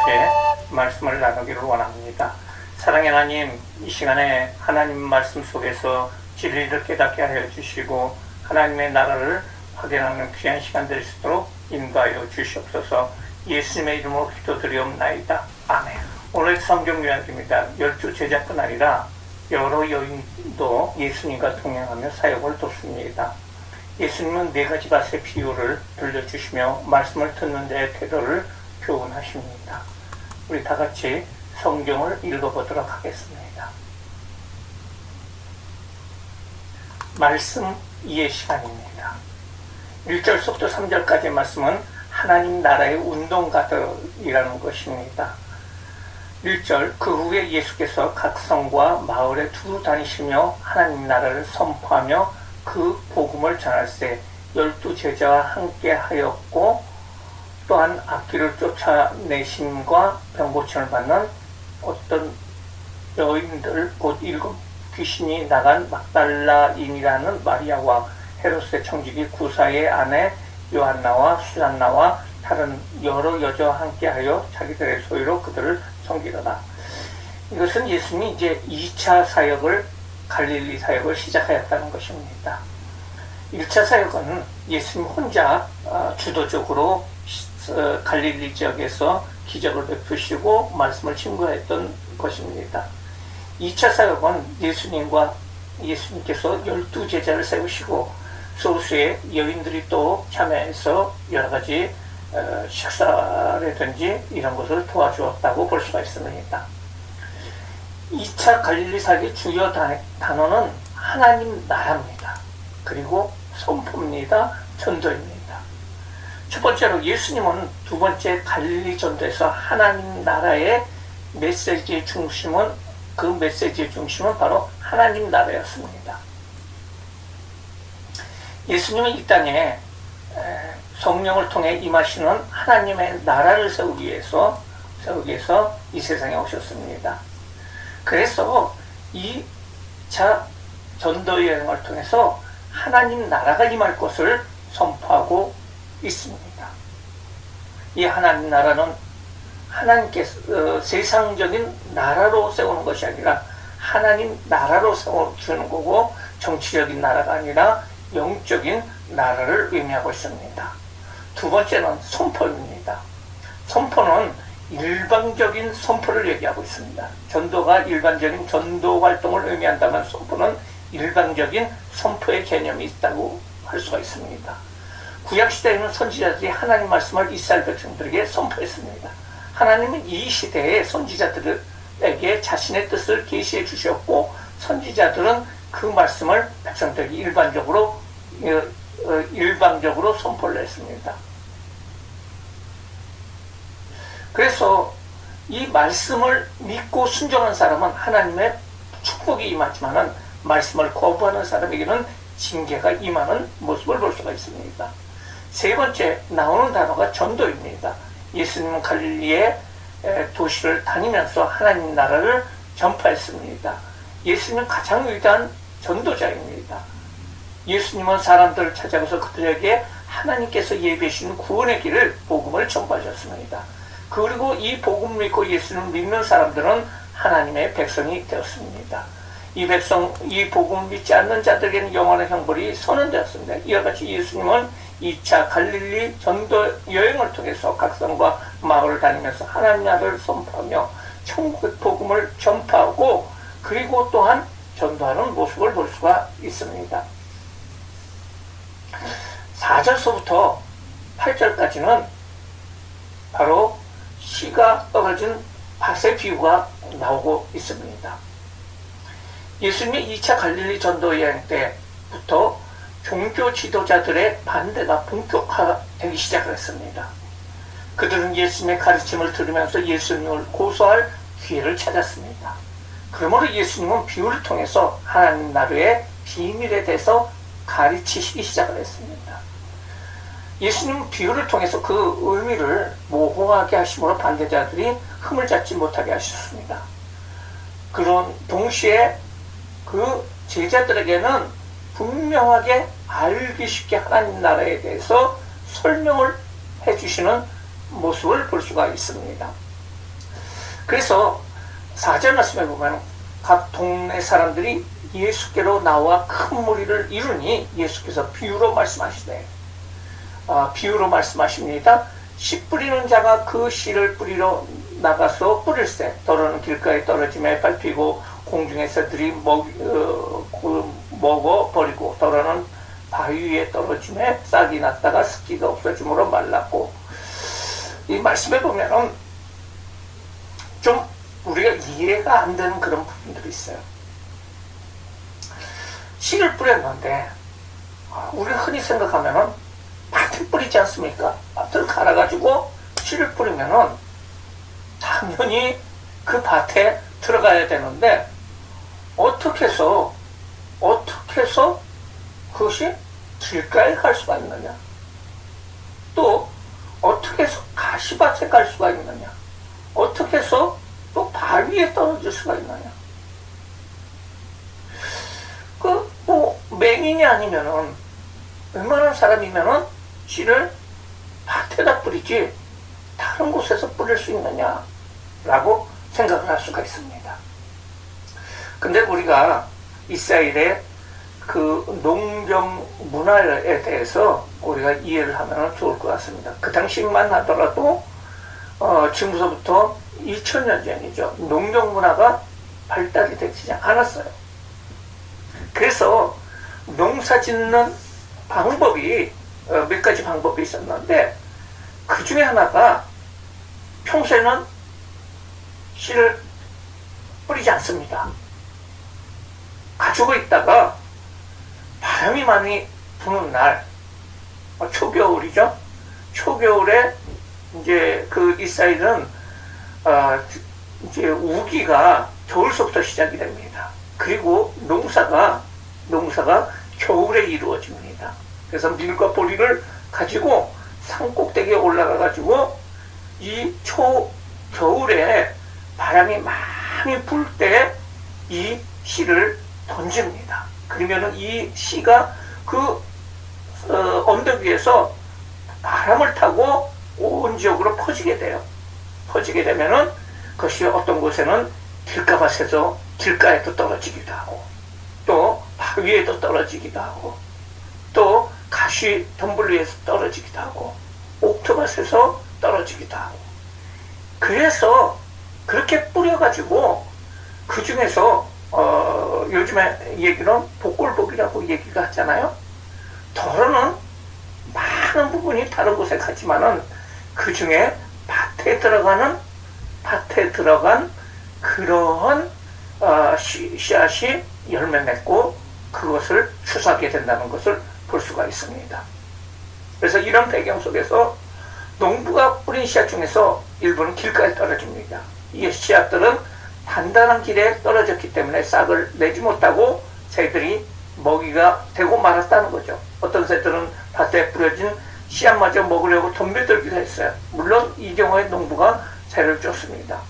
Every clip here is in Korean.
함께 말씀을 나누기를 원합니다. 사랑의 하나님, 이 시간에 하나님 말씀 속에서 진리를 깨닫게 하여 주시고 하나님의 나라를 확인하는 귀한 시간 될 수 있도록 인도하여 주시옵소서. 예수님의 이름으로 기도드리옵나이다. 아멘. 오늘 성경 요약입니다. 12제자뿐 아니라 여러 여인도 예수님과 동행하며 사역을 돕습니다. 예수님은 4가지 밭의 비유를 들려주시며 말씀을 듣는 자의 태도를 교훈하십니다. 우리 다 같이 성경을 읽어보도록 하겠습니다. 말씀 이해 시간입니다. 1절부터 3절까지의 말씀은 하나님 나라의 운동가들이라는 것입니다. 1절, 그 후에 예수께서 각 성과 마을에 두루 다니시며 하나님 나라를 선포하며 그 복음을 전할세 12제자와 함께 하였고 또한 악귀를 쫓아내심과 병고침을 받는 어떤 여인들 곧 7 귀신이 나간 막달라인이라는 마리아와 헤롯의 청지기 구사의 아내 요한나와 수잔나와 다른 여러 여자와 함께하여 자기들의 소유로 그들을 섬기더라. 이것은 예수님이 이제 2차 사역을 갈릴리 사역을 시작하였다는 것입니다. 1차 사역은 예수님 혼자 주도적으로 갈릴리 지역에서 기적을 베푸시고 말씀을 증거했던 것입니다. 2차 사역은 예수님께서 12제자를 세우시고 소수의 여인들이 또 참여해서 여러 가지 식사라든지 이런 것을 도와주었다고 볼 수가 있습니다. 2차 갈릴리 사역의 주요 단어는 하나님 나라입니다. 그리고 선포입니다. 전도입니다. 첫 번째로 예수님은 두 번째 갈릴리 전도에서 하나님 나라의 메시지의 중심은 바로 하나님 나라였습니다. 예수님은 이 땅에 성령을 통해 임하시는 하나님의 나라를 세우기 위해서 이 세상에 오셨습니다. 그래서 2차 전도 여행을 통해서 하나님 나라가 임할 것을 선포하고 있습니다. 이 하나님 나라는 하나님께서 세상적인 나라로 세우는 것이 아니라 하나님 나라로 세워주는 거고 정치적인 나라가 아니라 영적인 나라를 의미하고 있습니다. 두 번째는 선포입니다. 선포는 일방적인 선포를 얘기하고 있습니다. 전도가 일반적인 전도 활동을 의미한다면 선포는 일방적인 선포의 개념이 있다고 할 수가 있습니다. 구약시대에는 선지자들이 하나님 말씀을 이스라엘 백성들에게 선포했습니다. 하나님은 이 시대에 선지자들에게 자신의 뜻을 계시해 주셨고 선지자들은 그 말씀을 백성들에게 일방적으로 선포를 했습니다. 그래서 이 말씀을 믿고 순종한 사람은 하나님의 축복이 임하지만은 말씀을 거부하는 사람에게는 징계가 임하는 모습을 볼 수가 있습니다. 세 번째 나오는 단어가 전도입니다. 예수님은 갈릴리의 도시를 다니면서 하나님 나라를 전파했습니다. 예수님은 가장 위대한 전도자입니다. 예수님은 사람들을 찾아가서 그들에게 하나님께서 예비해 주신 구원의 길을 복음을 전파하셨습니다. 그리고 이 복음을 믿고 예수님을 믿는 사람들은 하나님의 백성이 되었습니다. 이 복음을 믿지 않는 자들에게는 영원한 형벌이 선언되었습니다. 이와 같이 예수님은 2차 갈릴리 전도 여행을 통해서 각 성과 마을을 다니면서 하나님 나라를 선포하며 천국의 복음을 전파하고 그리고 또한 전도하는 모습을 볼 수가 있습니다. 4절서부터 8절까지는 바로 씨가 떨어진 밭의 비유가 나오고 있습니다. 예수님이 2차 갈릴리 전도 여행 때부터 종교 지도자들의 반대가 본격화되기 시작을 했습니다. 그들은 예수님의 가르침을 들으면서 예수님을 고소할 기회를 찾았습니다. 그러므로 예수님은 비유를 통해서 하나님 나라의 비밀에 대해서 가르치시기 시작을 했습니다. 예수님은 비유를 통해서 그 의미를 모호하게 하심으로 반대자들이 흠을 잡지 못하게 하셨습니다. 그런 동시에 그 제자들에게는 분명하게 알기 쉽게 하나님 나라에 대해서 설명을 해주시는 모습을 볼 수가 있습니다. 그래서 4절 말씀에 보면 각 동네 사람들이 예수께로 나와 큰 무리를 이루니 예수께서 비유로 말씀하시되, 비유로 말씀하십니다. 씨 뿌리는 자가 그 씨를 뿌리러 나가서 뿌릴새 더러는 길가에 떨어짐에 밟히고 공중의 새들이 먹어버리고 더러는 바위 위에 떨어짐에 싹이 났다가 습기가 없어짐으로 말랐고. 이 말씀에 보면은 좀 우리가 이해가 안 되는 그런 부분들이 있어요. 씨를 뿌렸는데 우리가 흔히 생각하면은 밭에 뿌리지 않습니까? 밭을 갈아가지고 씨를 뿌리면은 당연히 그 밭에 들어가야 되는데 어떻게 해서 그것이 길가에 갈 수가 있느냐? 또 어떻게 해서 가시밭에 갈 수가 있느냐? 어떻게 해서 또 바위에 떨어질 수가 있느냐? 맹인이 아니면은 웬만한 사람이면은 씨를 밭에다 뿌리지 다른 곳에서 뿌릴 수 있느냐라고 생각을 할 수가 있습니다. 근데 우리가 이스라엘의 그 농경 문화에 대해서 우리가 이해를 하면 좋을 것 같습니다. 그 당시만 하더라도 지금부터 2000년 전이죠. 농경 문화가 발달이 되지 않았어요. 그래서 농사 짓는 방법이 몇 가지 방법이 있었는데 그 중에 하나가 평소에는 씨를 뿌리지 않습니다. 가지고 있다가 바람이 많이 부는 날, 초겨울이죠. 초겨울에 이제 그 이스라엘은 이제 우기가 겨울서부터 시작이 됩니다. 그리고 농사가 겨울에 이루어집니다. 그래서 밀과 보리를 가지고 산 꼭대기에 올라가 가지고 이 겨울에 바람이 많이 불 때 이 씨를 던집니다. 그러면은 이 씨가 그 언덕 위에서 바람을 타고 온 지역으로 퍼지게 돼요. 퍼지게 되면은 그것이 어떤 곳에는 길가밭에서 길가에도 떨어지기도 하고 또 바위에도 떨어지기도 하고 또 가시 덤불 위에서 떨어지기도 하고 옥토밭에서 떨어지기도 하고. 그래서 그렇게 뿌려가지고 그 중에서 요즘에 얘기는 복골복이라고 얘기가 하잖아요. 덜어는 많은 부분이 다른 곳에 가지만은 그 중에 밭에 들어간 그러한 씨앗이 열매 맺고 그것을 추수하게 된다는 것을 볼 수가 있습니다. 그래서 이런 배경 속에서 농부가 뿌린 씨앗 중에서 일부는 길가에 떨어집니다. 이 씨앗들은 단단한 길에 떨어졌기 때문에 싹을 내지 못하고 새들이 먹이가 되고 말았다는 거죠. 어떤 새들은 밭에 뿌려진 씨앗마저 먹으려고 덤벼들기도 했어요. 물론 이 경우에 농부가 새를 쫓습니다.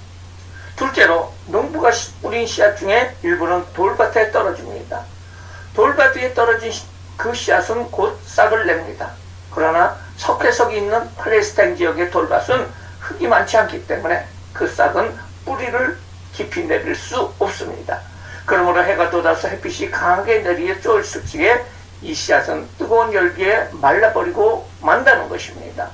둘째로 농부가 뿌린 씨앗 중에 일부는 돌밭에 떨어집니다. 돌밭 위에 떨어진 그 씨앗은 곧 싹을 냅니다. 그러나 석회석이 있는 팔레스타인 지역의 돌밭은 흙이 많지 않기 때문에 그 싹은 뿌리를 깊이 내릴 수 없습니다. 그러므로 해가 돋아서 햇빛이 강하게 내리에 쪼을수 적에 이 씨앗은 뜨거운 열기에 말라버리고 만다는 것입니다.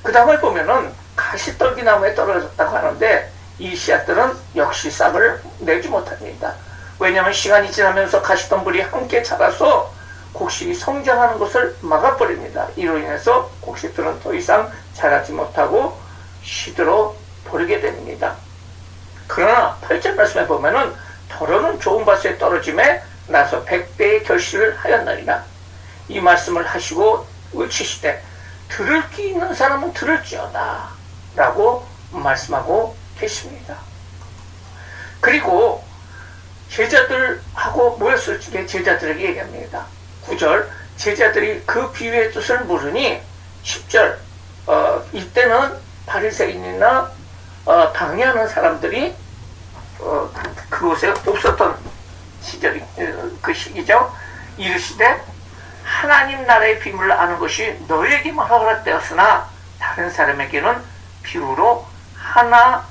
그 다음에 보면은 가시떨기나무에 떨어졌다고 하는데 이 씨앗들은 역시 싹을 내지 못합니다. 왜냐하면 시간이 지나면서 가시덤불이 함께 자라서 곡식이 성장하는 것을 막아버립니다. 이로 인해서 곡식들은 더 이상 자라지 못하고 시들어 버리게 됩니다. 그러나 8절 말씀에 보면은 더러는 좋은 밭에 떨어짐에 나서 100배의 결실을 하였나니라. 이 말씀을 하시고 외치시되 들을 귀 있는 사람은 들을지어다 라고 말씀하고 계십니다. 그리고 제자들하고 모였을 적에 제자들에게 얘기합니다. 9절 제자들이 그 비유의 뜻을 모르니 10절 이때는 바리새인이나 방해하는 사람들이 그곳에 없었던 시절이 그 시기죠. 이르시되 하나님 나라의 비밀을 아는 것이 너에게만 허락되었으나 다른 사람에게는 비유로 하나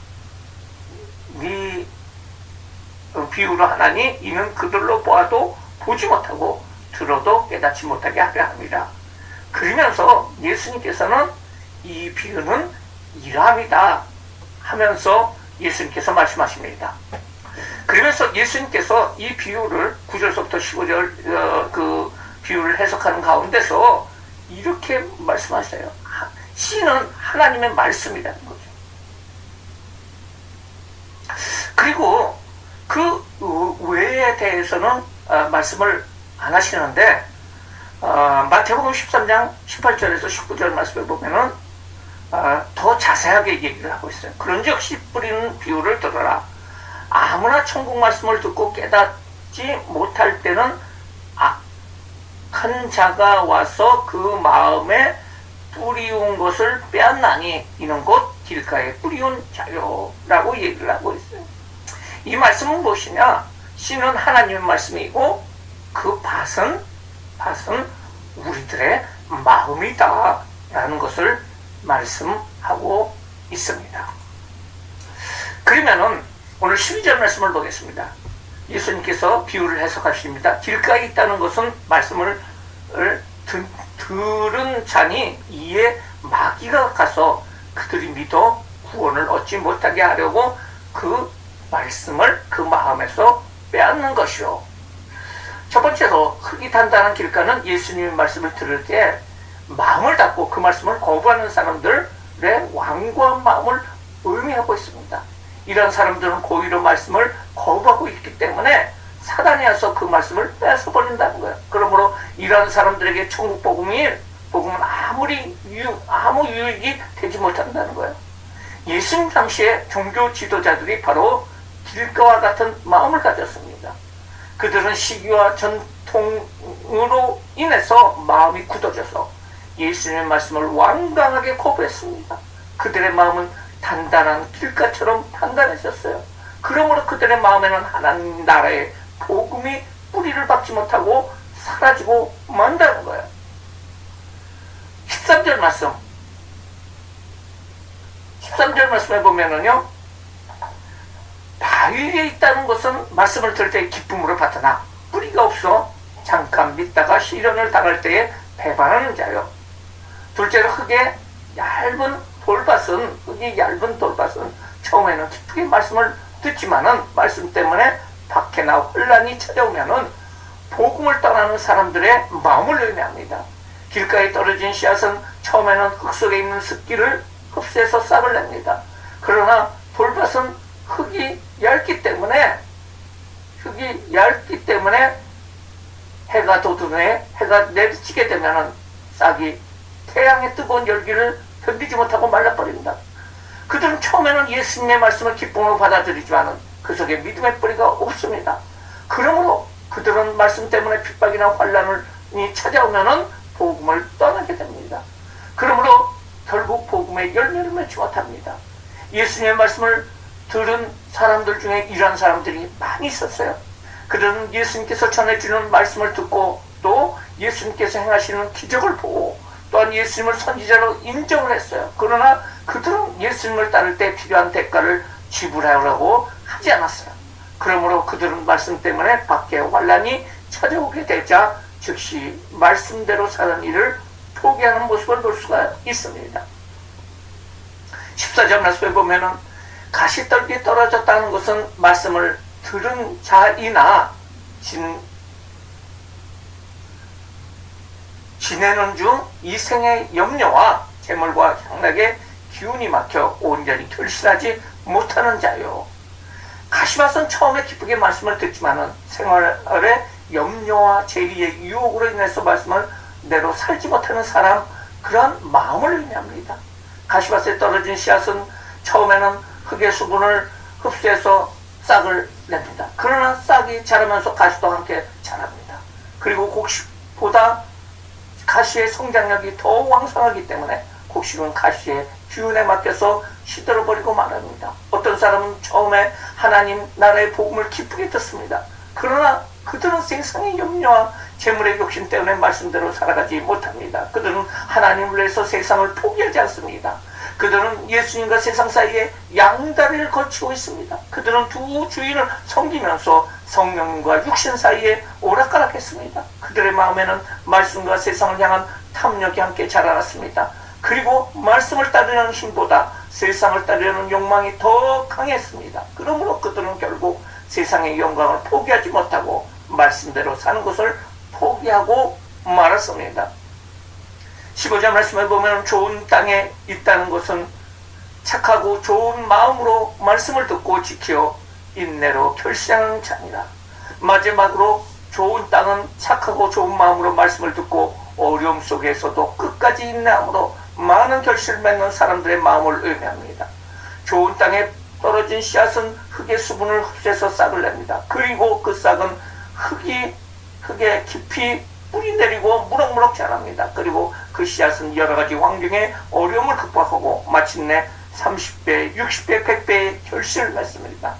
네 비유로 하나니 이는 그들로 보아도 보지 못하고 들어도 깨닫지 못하게 하려 합니다. 그러면서 예수님께서는 이 비유는 이러합니다 하면서 예수님께서 말씀하십니다. 그러면서 예수님께서 이 비유를 9절부터 15절 그 비유를 해석하는 가운데서 이렇게 말씀하세요. 씨는 하나님의 말씀이라는 거죠. 그리고 그 외에 대해서는 말씀을 안 하시는데 마태복음 13장 18절에서 19절 말씀을 보면은 더 자세하게 얘기를 하고 있어요. 그런즉 씨 뿌리는 비유를 들어라. 아무나 천국 말씀을 듣고 깨닫지 못할 때는 악한 자가 와서 그 마음에 뿌리운 것을 빼앗나니 이는 곧 길가에 뿌리운 자요라고 얘기를 하고 있어요. 이 말씀은 무엇이냐? 씨는 하나님의 말씀이고 그 밭은 우리들의 마음이다 라는 것을 말씀하고 있습니다. 그러면은 오늘 12절 말씀을 보겠습니다. 예수님께서 비유를 해석하십니다. 길가에 있다는 것은 말씀을 들은 자니 이에 마귀가 가서 그들이 믿어 구원을 얻지 못하게 하려고 그 말씀을 그 마음에서 빼앗는 것이요. 첫 번째로 흙이 단단한 길가는 예수님의 말씀을 들을 때 마음을 닫고 그 말씀을 거부하는 사람들의 완고한 마음을 의미하고 있습니다. 이런 사람들은 고의로 말씀을 거부하고 있기 때문에 사단이 와서 그 말씀을 뺏어버린다는 거예요. 그러므로 이런 사람들에게 천국 복음은 아무 유익이 되지 못한다는 거예요. 예수님 당시에 종교 지도자들이 바로 길가와 같은 마음을 가졌습니다. 그들은 시기와 전통으로 인해서 마음이 굳어져서 예수님의 말씀을 완강하게 거부했습니다. 그들의 마음은 단단한 길가처럼 단단해졌어요. 그러므로 그들의 마음에는 하나님 나라의 복음이 뿌리를 박지 못하고 사라지고 만다는 거예요. 13절 말씀에 보면은요, 바위 위에 있다는 것은 말씀을 들을 때 기쁨으로 받으나 뿌리가 없어 잠깐 믿다가 시련을 당할 때에 배반하는 자요. 둘째로 흙이 얇은 돌밭은 처음에는 기쁘게 말씀을 듣지만은 말씀 때문에 박해나 혼란이 찾아오면은 복음을 떠나는 사람들의 마음을 의미합니다. 길가에 떨어진 씨앗은 처음에는 흙 속에 있는 습기를 흡수해서 싹을 냅니다. 그러나 돌밭은 흙이 얇기 때문에 해가 돋은 후에 해가 내리치게 되면은 싹이 태양의 뜨거운 열기를 견디지 못하고 말라버립니다. 그들은 처음에는 예수님의 말씀을 기쁨으로 받아들이지만 그 속에 믿음의 뿌리가 없습니다. 그러므로 그들은 말씀 때문에 핍박이나 환란이 찾아오면은 복음을 떠나게 됩니다. 그러므로 결국 복음의 열매를 맺지 못합니다. 예수님의 말씀을 들은 사람들 중에 이러한 사람들이 많이 있었어요. 그들은 예수님께서 전해주는 말씀을 듣고 또 예수님께서 행하시는 기적을 보고 또한 예수님을 선지자로 인정을 했어요. 그러나 그들은 예수님을 따를 때 필요한 대가를 지불하려고 하지 않았어요. 그러므로 그들은 말씀 때문에 밖에 환란이 찾아오게 되자 즉시 말씀대로 사는 일을 포기하는 모습을 볼 수가 있습니다. 14절 말씀에 보면은 가시떨기 떨어졌다는 것은 말씀을 들은 자이나 지내는 중 이생의 염려와 재물과 향락의 기운이 막혀 온전히 결실하지 못하는 자요. 가시밭은 처음에 기쁘게 말씀을 듣지만은 생활의 염려와 재리의 유혹으로 인해서 말씀을 내로 살지 못하는 사람, 그런 마음을 의미합니다. 가시밭에 떨어진 씨앗은 처음에는 흙의 수분을 흡수해서 싹을 냅니다. 그러나 싹이 자라면서 가시도 함께 자랍니다. 그리고 곡식보다 가시의 성장력이 더 왕성하기 때문에 곡식은 가시의 기운에 맡겨서 시들어버리고 말합니다. 어떤 사람은 처음에 하나님 나라의 복음을 기쁘게 듣습니다. 그러나 그들은 세상의 염려와 재물의 욕심 때문에 말씀대로 살아가지 못합니다. 그들은 하나님을 위해서 세상을 포기하지 않습니다. 그들은 예수님과 세상 사이에 양다리를 걸치고 있습니다. 그들은 두 주인을 섬기면서 성령과 육신 사이에 오락가락했습니다. 그들의 마음에는 말씀과 세상을 향한 탐욕이 함께 자라났습니다. 그리고 말씀을 따르려는 힘보다 세상을 따르려는 욕망이 더 강했습니다. 그러므로 그들은 결국 세상의 영광을 포기하지 못하고 말씀대로 사는 것을 포기하고 말았습니다. 15절 말씀을 보면 좋은 땅에 있다는 것은 착하고 좋은 마음으로 말씀을 듣고 지켜 인내로 결실하는 자니라. 마지막으로 좋은 땅은 착하고 좋은 마음으로 말씀을 듣고 어려움 속에서도 끝까지 인내함으로 많은 결실을 맺는 사람들의 마음을 의미합니다. 좋은 땅에 떨어진 씨앗은 흙의 수분을 흡수해서 싹을 냅니다. 그리고 그 싹은 흙에 깊이 뿌리 내리고 무럭무럭 자랍니다. 그리고 그 씨앗은 여러 가지 환경의 어려움을 극복하고 마침내 30배, 60배, 100배의 결실을 맺습니다.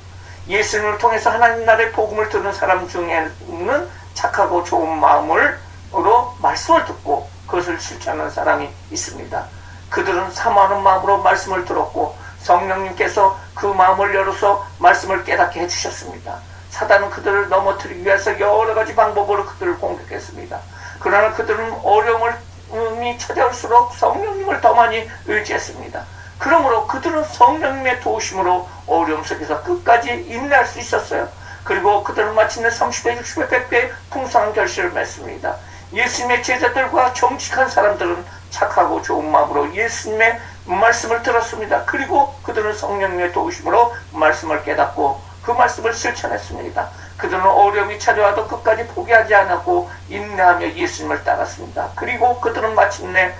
예수님을 통해서 하나님 나라의 복음을 듣는 사람 중에는 착하고 좋은 마음으로 말씀을 듣고 그것을 실천하는 사람이 있습니다. 그들은 사모하는 마음으로 말씀을 들었고 성령님께서 그 마음을 열어서 말씀을 깨닫게 해주셨습니다. 사단은 그들을 넘어뜨리기 위해서 여러 가지 방법으로 그들을 공격했습니다. 그러나 그들은 어려움이 찾아올수록 성령님을 더 많이 의지했습니다. 그러므로 그들은 성령님의 도우심으로 어려움 속에서 끝까지 인내할 수 있었어요. 그리고 그들은 마침내 30배, 60배, 100배의 풍성한 결실을 맺습니다. 예수님의 제자들과 정직한 사람들은 착하고 좋은 마음으로 예수님의 말씀을 들었습니다. 그리고 그들은 성령님의 도우심으로 말씀을 깨닫고 그 말씀을 실천했습니다. 그들은 어려움이 찾아와도 끝까지 포기하지 않았고 인내하며 예수님을 따랐습니다. 그리고 그들은 마침내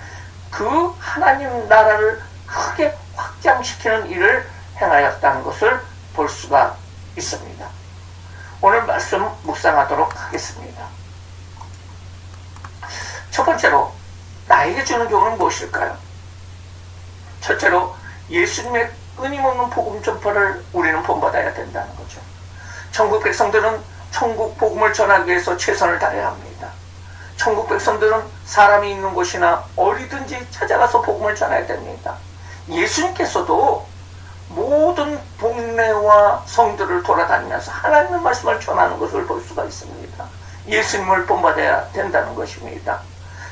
그 하나님 나라를 크게 확장시키는 일을 행하였다는 것을 볼 수가 있습니다. 오늘 말씀 묵상하도록 하겠습니다. 첫 번째로 나에게 주는 교훈은 무엇일까요? 첫째로 예수님의 끊임없는 복음 전파를 우리는 본받아야 된다는 거죠. 천국 백성들은 천국 복음을 전하기 위해서 최선을 다해야 합니다. 천국 백성들은 사람이 있는 곳이나 어디든지 찾아가서 복음을 전해야 됩니다. 예수님께서도 모든 동네와 성들을 돌아다니면서 하나님의 말씀을 전하는 것을 볼 수가 있습니다. 예수님을 본받아야 된다는 것입니다.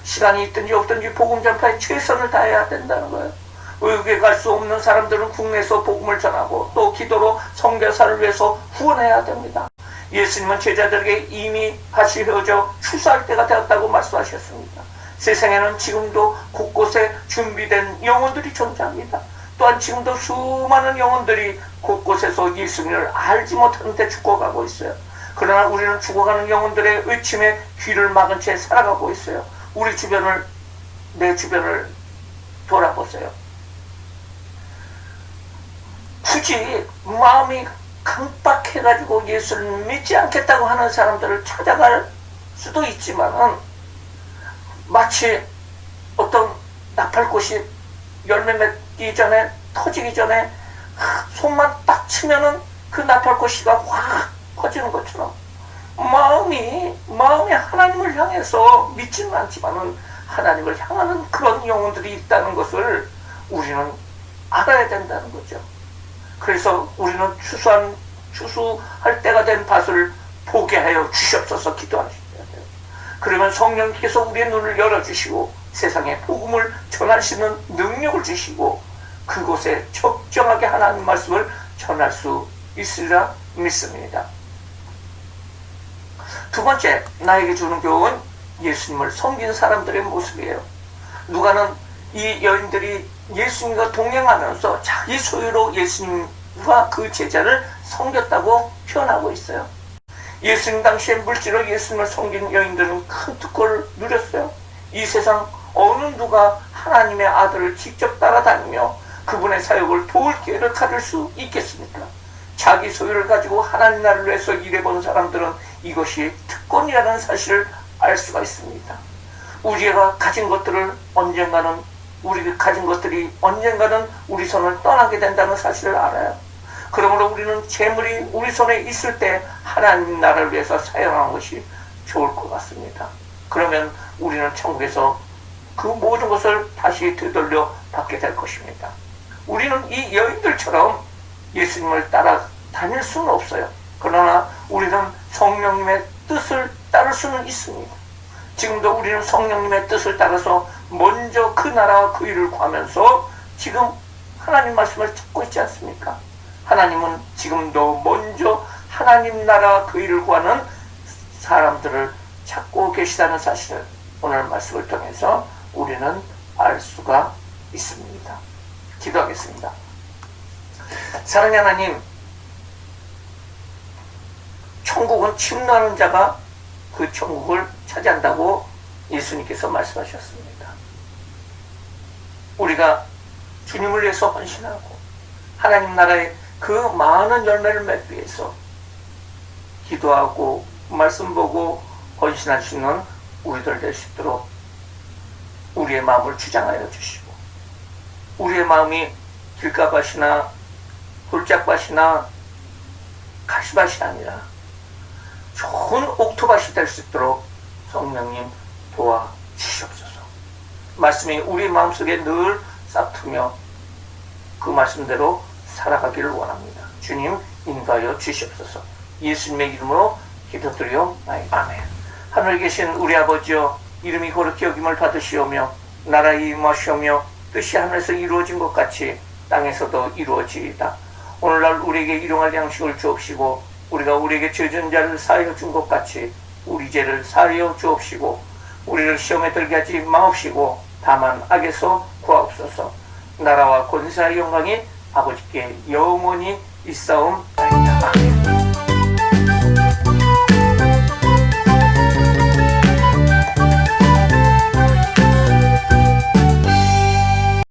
시간이 있든지 없든지 복음 전파에 최선을 다해야 된다는 거예요. 의국에 갈 수 없는 사람들은 국내에서 복음을 전하고 또 기도로 선교사를 위해서 후원해야 됩니다. 예수님은 제자들에게 이미 다시 헤어져 추수할 때가 되었다고 말씀하셨습니다. 세상에는 지금도 곳곳에 준비된 영혼들이 존재합니다. 또한 지금도 수많은 영혼들이 곳곳에서 예수님을 알지 못하는 데 죽어가고 있어요. 그러나 우리는 죽어가는 영혼들의 의침에 귀를 막은 채 살아가고 있어요. 우리 주변을, 내 주변을 돌아보세요. 굳이 마음이 강박해가지고 예수를 믿지 않겠다고 하는 사람들을 찾아갈 수도 있지만은 마치 어떤 나팔꽃이 열매 맺기 전에 터지기 전에 손만 딱 치면은 그 나팔꽃이가 확 퍼지는 것처럼 마음이 하나님을 향해서 믿지는 않지만은 하나님을 향하는 그런 영혼들이 있다는 것을 우리는 알아야 된다는 거죠. 그래서 우리는 추수할 때가 된 밭을 보게 하여 주시옵소서 기도하셔야 돼요. 그러면 성령님께서 우리의 눈을 열어주시고 세상에 복음을 전할 수 있는 능력을 주시고 그곳에 적정하게 하나님 말씀을 전할 수 있으리라 믿습니다. 두 번째, 나에게 주는 교훈은 예수님을 섬긴 사람들의 모습이에요. 누가는 이 여인들이 예수님과 동행하면서 자기 소유로 예수님과 그 제자를 섬겼다고 표현하고 있어요. 예수님 당시에 물질로 예수님을 섬긴 여인들은 큰 특권을 누렸어요. 이 세상 어느 누가 하나님의 아들을 직접 따라다니며 그분의 사역을 도울 기회를 가질 수 있겠습니까? 자기 소유를 가지고 하나님 나라를 위해서 일해본 사람들은 이것이 특권이라는 사실을 알 수가 있습니다. 우리가 가진 것들이 언젠가는 우리 손을 떠나게 된다는 사실을 알아요. 그러므로 우리는 재물이 우리 손에 있을 때 하나님 나라를 위해서 사용하는 것이 좋을 것 같습니다. 그러면 우리는 천국에서 그 모든 것을 다시 되돌려 받게 될 것입니다. 우리는 이 여인들처럼 예수님을 따라 다닐 수는 없어요. 그러나 우리는 성령님의 뜻을 따를 수는 있습니다. 지금도 우리는 성령님의 뜻을 따라서 먼저 그 나라와 그 일을 구하면서 지금 하나님 말씀을 듣고 있지 않습니까? 하나님은 지금도 먼저 하나님 나라와 그 일을 구하는 사람들을 찾고 계시다는 사실을 오늘 말씀을 통해서 우리는 알 수가 있습니다. 기도하겠습니다. 사랑의 하나님, 천국은 침노하는 자가 그 천국을 차지한다고 예수님께서 말씀하셨습니다. 우리가 주님을 위해서 헌신하고 하나님 나라의 그 많은 열매를 맺기 위해서 기도하고 말씀 보고 헌신할 수 있는 우리들 될 수 있도록 우리의 마음을 주장하여 주시고, 우리의 마음이 길가밭이나 돌짝밭이나 가시밭이 아니라 좋은 옥토밭이 될 수 있도록 성령님 도와주시옵소서. 말씀이 우리 마음속에 늘 싹트며 그 말씀대로 살아가기를 원합니다. 주님 인도하여 주시옵소서. 예수님의 이름으로 기도드리옵나이다. 아멘. 하늘에 계신 우리 아버지여, 이름이 거룩히 여김을 받으시오며 나라에 임하시오며 뜻이 하늘에서 이루어진 것 같이 땅에서도 이루어지이다. 오늘날 우리에게 일용할 양식을 주옵시고 우리가 우리에게 죄진 자를 사하여 준 것 같이 우리 죄를 사하여 주옵시고 우리를 시험에 들게 하지 마옵시고 다만 악에서 구하옵소서. 나라와 권세와 영광이 아버지께 영원히 있사옵나이다. 아멘.